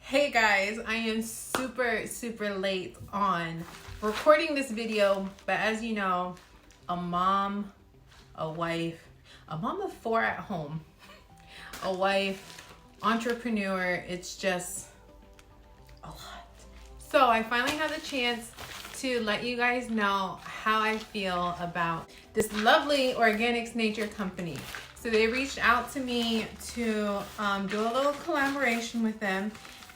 Hey guys, I am super late on recording this video, but as you know, a mom, a wife, a mom of 4 at home, a wife, entrepreneur, it's just a lot. So I finally had the chance to let you guys know how I feel about this lovely Organics Nature company. So they reached out to me to do a little collaboration with them.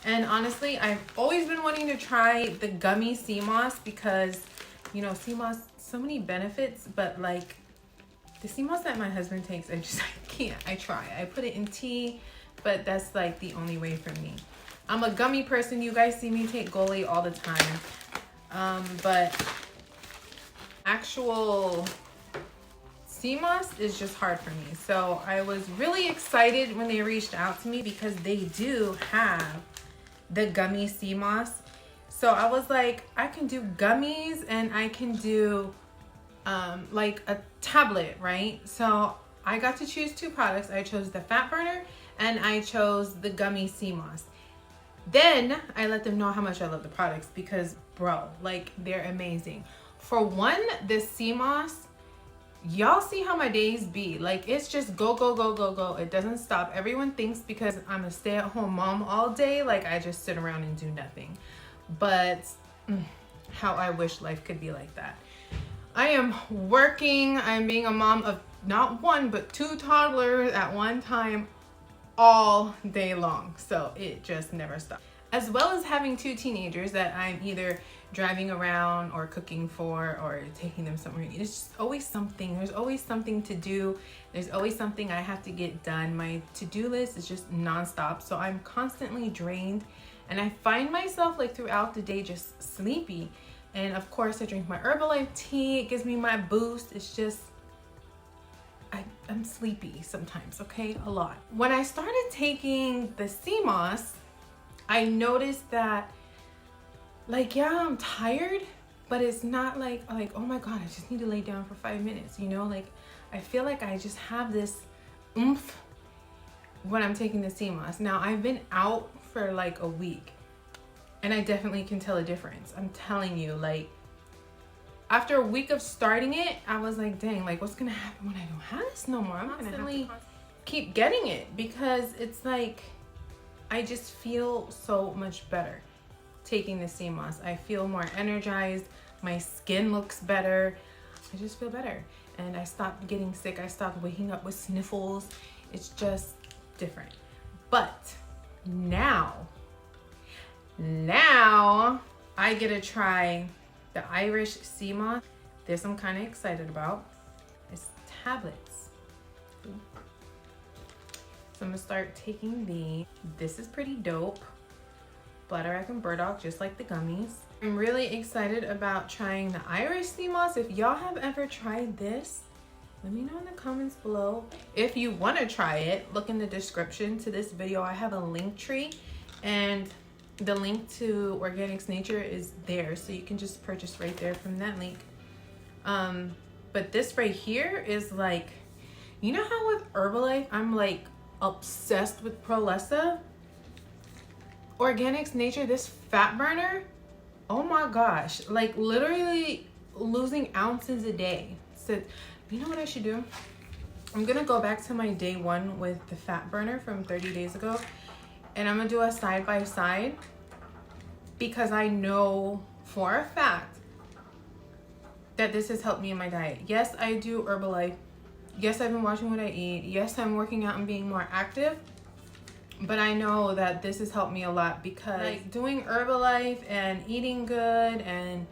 And honestly, I've always been wanting to try the gummy sea moss because, you know, sea moss, so many benefits, but like the sea moss that my husband takes, I can't. I try. I put it in tea, but that's like the only way for me. I'm a gummy person. You guys see me take Goli all the time. But actual sea moss is just hard for me. So I was really excited when they reached out to me because they do have the gummy sea moss. So I was like, I can do gummies and I can do like a tablet, right? So I got to choose 2 products. I chose the fat burner and I chose the gummy sea moss. Then I let them know how much I love the products because bro, like they're amazing. For one, the sea moss, y'all see how my days be. Like it's just go. It doesn't stop. Everyone thinks because I'm a stay-at-home mom all day, like I just sit around and do nothing. But how I wish life could be like that. I am working. I'm being a mom of not 1, but 2 toddlers at one time all day long. So it just never stops. As well as having 2 teenagers that I'm either driving around or cooking for or taking them somewhere. It's just always something. There's always something to do. There's always something I have to get done. My to-do list is just nonstop. So I'm constantly drained and I find myself like throughout the day just sleepy. And of course I drink my Herbalife tea. It gives me my boost. It's just, I'm sleepy sometimes, okay? A lot. When I started taking the sea moss, I noticed that like, yeah, I'm tired, but it's not like, oh my God, I just need to lay down for 5 minutes, you know? Like, I feel like I just have this oomph when I'm taking the sea moss. Now, I've been out for like a week and I definitely can tell a difference. I'm telling you, like, after a week of starting it, I was like, dang, like what's gonna happen when I don't have this no more? I'm gonna have to keep getting it because it's like, I just feel so much better taking the sea moss. I feel more energized. My skin looks better. I just feel better. And I stopped getting sick. I stopped waking up with sniffles. It's just different. But now I get to try the Irish sea moss. This I'm kind of excited about. It's tablets. So I'm gonna start taking this is pretty dope. Bladderwrack and burdock, just like the gummies. I'm really excited about trying the Irish sea moss. If y'all have ever tried this, let me know in the comments below. If you want to try it, look in the description to this video. I have a link tree and the link to Organics Nature is there, so you can just purchase right there from that link. But this right here is like, you know how with Herbalife I'm like obsessed with Prolessa? Organics Nature, this fat burner, oh my gosh, like literally losing ounces a day. So you know what I should do? I'm gonna go back to my day 1 with the fat burner from 30 days ago and I'm gonna do a side-by-side because I know for a fact that this has helped me in my diet. Yes, I do Herbalife. Yes, I've been watching what I eat. Yes, I'm working out and being more active. But I know that this has helped me a lot because like doing Herbalife and eating good and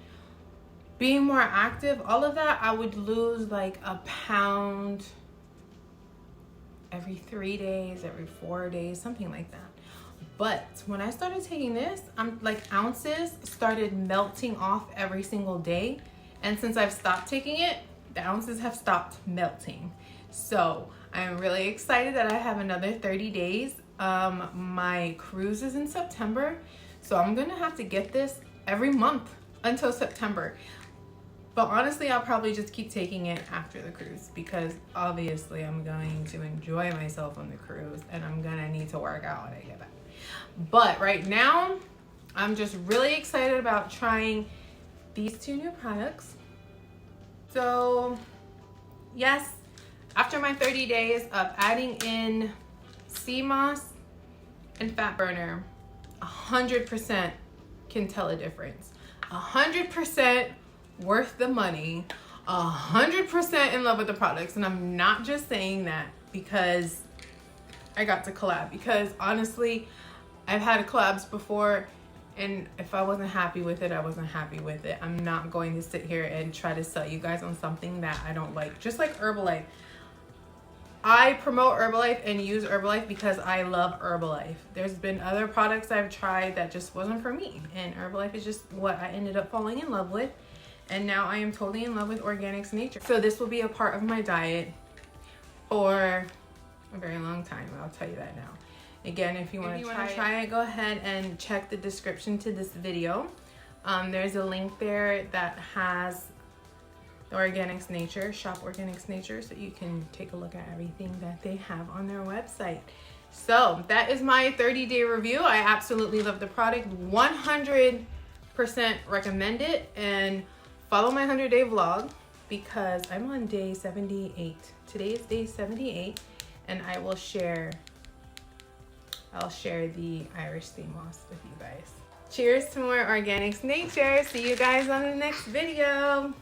being more active, all of that, I would lose like a pound every 3 days, every 4 days, something like that. But when I started taking this, I'm like ounces started melting off every single day. And since I've stopped taking it, the ounces have stopped melting. So I'm really excited that I have another 30 days. My cruise is in September, so I'm gonna have to get this every month until September. But honestly, I'll probably just keep taking it after the cruise because obviously I'm going to enjoy myself on the cruise and I'm gonna need to work out when I get back. But right now, I'm just really excited about trying these two new products. So yes, after my 30 days of adding in sea moss and fat burner, 100% can tell a difference. 100% worth the money, 100% in love with the products. And I'm not just saying that because I got to collab, because honestly, I've had collabs before, and if I wasn't happy with it, I wasn't happy with it. I'm not going to sit here and try to sell you guys on something that I don't like. Just like Herbalife. I promote Herbalife and use Herbalife because I love Herbalife. There's been other products I've tried that just wasn't for me, and Herbalife is just what I ended up falling in love with. And now I am totally in love with Organics Nature. So this will be a part of my diet for a very long time. I'll tell you that now. Again, if you want to try it, go ahead and check the description to this video. There's a link there that has the Organics Nature, Shop Organics Nature, so you can take a look at everything that they have on their website. So that is my 30-day review. I absolutely love the product. 100% recommend it, and follow my 100-day vlog because I'm on day 78. Today is day 78, and I'll share the Irish sea moss with you guys. Cheers to more Organics Nature. See you guys on the next video.